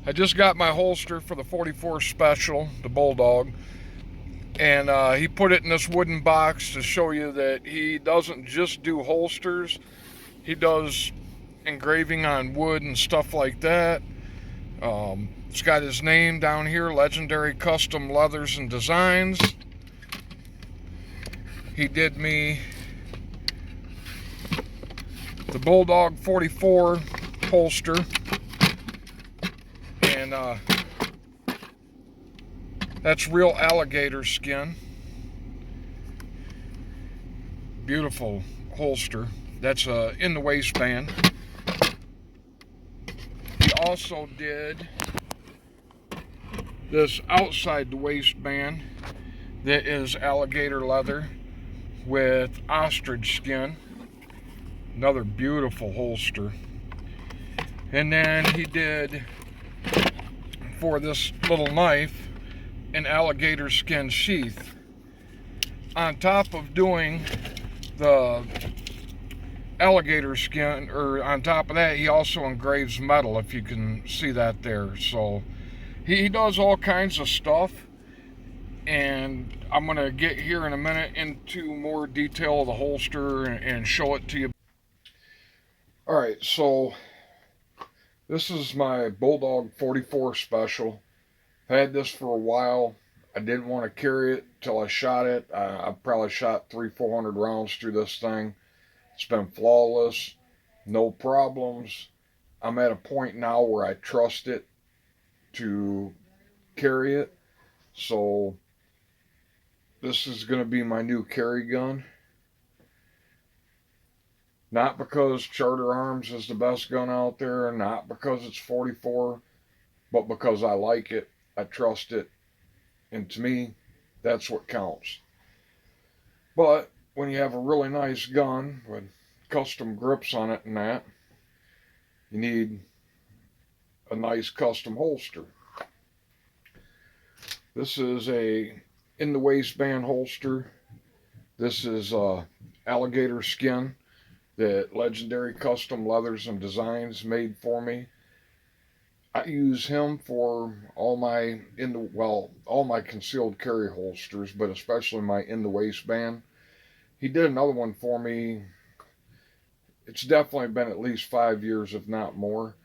I just got my holster for the 44 Special, the Bulldog, and he put it in this wooden box to show you that he doesn't just do holsters. He does engraving on wood and stuff like that. It's got his name down here, Legendary Custom Leathers and Designs. He did me the Bulldog 44 holster, and that's real alligator skin. Beautiful holster. That's in the waistband. He also did this outside the waistband that is alligator leather with ostrich skin. Another beautiful holster. And then he did, for this little knife, an alligator skin sheath. On top of doing the alligator skin, or on top of that, he also engraves metal, if you can see that there. So he does all kinds of stuff, and I'm going to get here in a minute into more detail of the holster and show it to you. Alright, so this is my Bulldog 44 Special. I've had this for a while. I didn't want to carry it till I shot it. I probably shot 300-400 rounds through this thing. It's been flawless, no problems. I'm at a point now where I trust it to carry it. So this is going to be my new carry gun. Not because Charter Arms is the best gun out there, not because it's 44, but because I like it, I trust it, and to me, that's what counts. But when you have a really nice gun with custom grips on it and that, you need a nice custom holster. This is a in the waistband holster. This is alligator skin that Legendary Custom Leathers and Designs made for me. I use him for all my all my concealed carry holsters, but especially my in the waistband. He did another one for me. It's definitely been at least 5 years, if not more.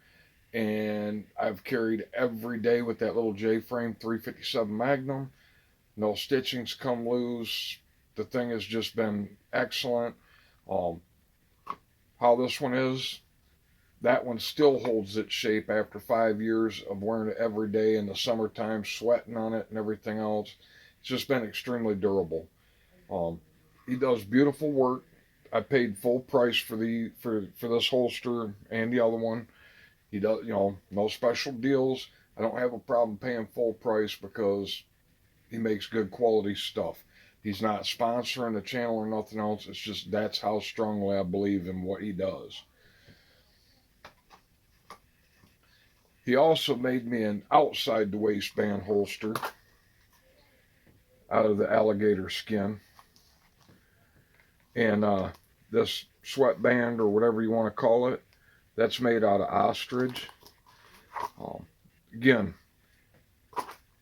And I've carried every day with that little J-frame 357 Magnum. No stitchings come loose. The thing has just been excellent. How this one is, that one still holds its shape after 5 years of wearing it every day in the summertime, sweating on it and everything else. It's just been extremely durable. He does beautiful work. I paid full price for this holster and the other one. He does, no special deals. I don't have a problem paying full price because he makes good quality stuff. He's not sponsoring the channel or nothing else. It's just that's how strongly I believe in what he does. He also made me an outside the waistband holster out of the alligator skin. And this sweatband, or whatever you want to call it, that's made out of ostrich. Again,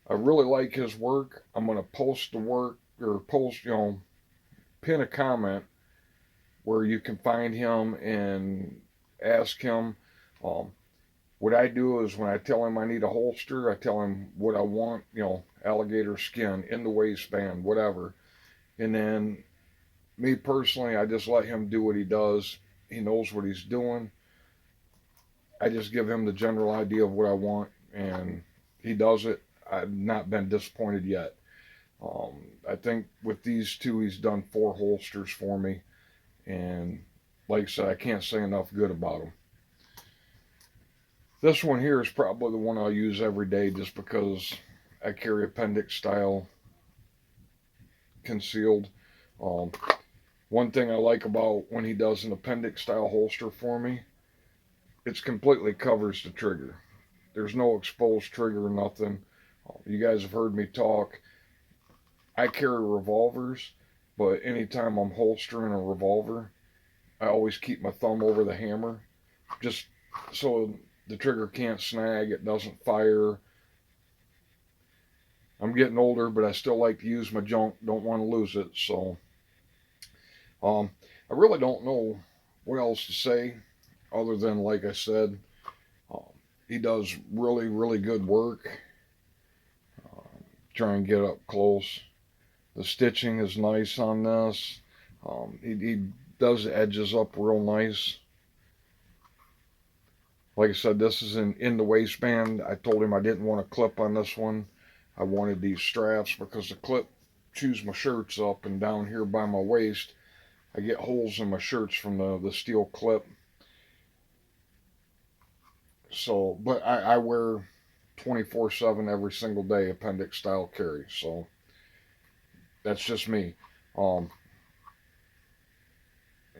I really like his work. I'm going to post the work, or pin a comment where you can find him and ask him. What I do is when I tell him I need a holster, I tell him what I want, alligator skin, in the waistband, whatever. And then me personally, I just let him do what he does. He knows what he's doing. I just give him the general idea of what I want, and he does it. I've not been disappointed yet. I think with these two, he's done 4 holsters for me, and like I said, I can't say enough good about them. This one here is probably the one I'll use every day just because I carry appendix style concealed. One thing I like about when he does an appendix style holster for me, it's completely covers the trigger. There's no exposed trigger or nothing. You guys have heard me talk. I carry revolvers, but anytime I'm holstering a revolver, I always keep my thumb over the hammer, just so the trigger can't snag, it doesn't fire. I'm getting older, but I still like to use my junk, don't want to lose it. So I really don't know what else to say other than, like I said, um, he does really, really good work. Try and get up close. The stitching is nice on this. He does the edges up real nice. Like I said, this is in the waistband. I told him I didn't want a clip on this one. I wanted these straps because the clip chews my shirts up, and down here by my waist I get holes in my shirts from the steel clip. So, but I wear 24/7 every single day appendix style carry. So that's just me. Um,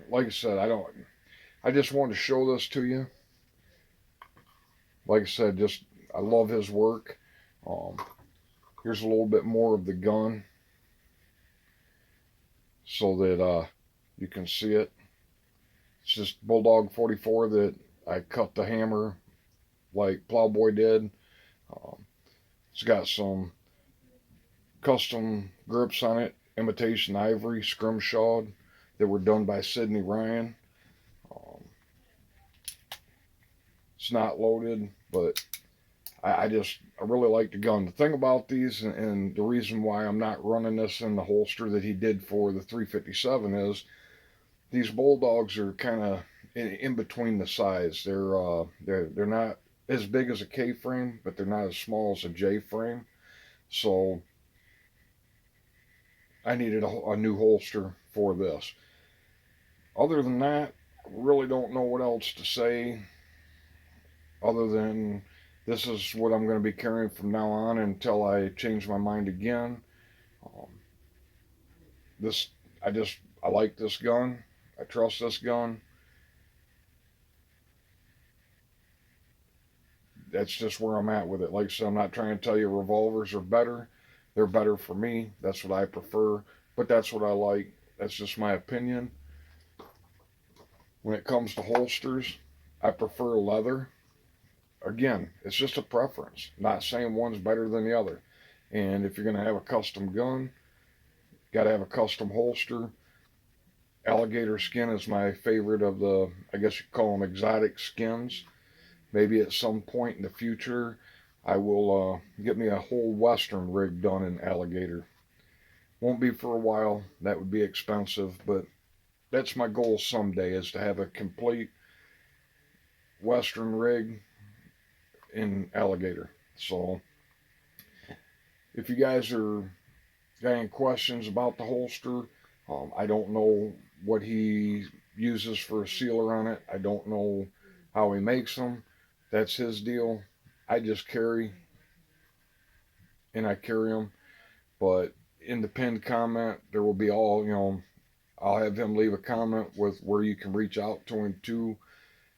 like I said, I just wanted to show this to you. Like I said, I love his work. Um, here's a little bit more of the gun so that you can see it. It's just Bulldog 44 that I cut the hammer like Plowboy did. Um, it's got some custom grips on it, imitation ivory, scrimshawed, that were done by Sidney Ryan. Um, it's not loaded, but I really like the gun. The thing about these, and the reason why I'm not running this in the holster that he did for the 357 is these Bulldogs are kind of in between the size. They're not as big as a K frame, but they're not as small as a J frame. So I needed a new holster for this. Other than that, I really don't know what else to say other than this is what I'm going to be carrying from now on until I change my mind again. Um, this I like this gun. I trust this gun. That's just where I'm at with it. Like I said, I'm not trying to tell you revolvers are better. They're better for me. That's what I prefer. But that's what I like. That's just my opinion. When it comes to holsters, I prefer leather. Again, it's just a preference. Not saying one's better than the other. And if you're going to have a custom gun, got to have a custom holster. Alligator skin is my favorite of the, I guess you call them exotic skins. Maybe at some point in the future, I will get me a whole Western rig done in alligator. Won't be for a while. That would be expensive, but that's my goal someday, is to have a complete Western rig in alligator. So if you guys are got any questions about the holster, I don't know what he uses for a sealer on it. I don't know how he makes them. That's his deal. I just carry, and I carry them. But in the pinned comment, there will be I'll have him leave a comment with where you can reach out to him too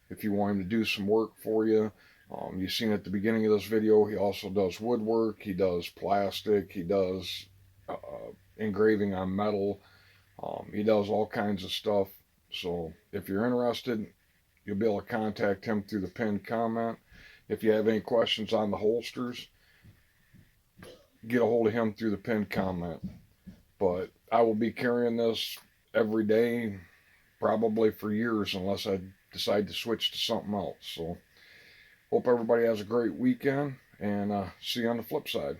if you want him to do some work for you. You've seen at the beginning of this video, he also does woodwork, he does plastic, he does engraving on metal, he does all kinds of stuff. So if you're interested, you'll be able to contact him through the pinned comment. If you have any questions on the holsters, get a hold of him through the pinned comment. But I will be carrying this every day, probably for years, unless I decide to switch to something else. So hope everybody has a great weekend, and see you on the flip side.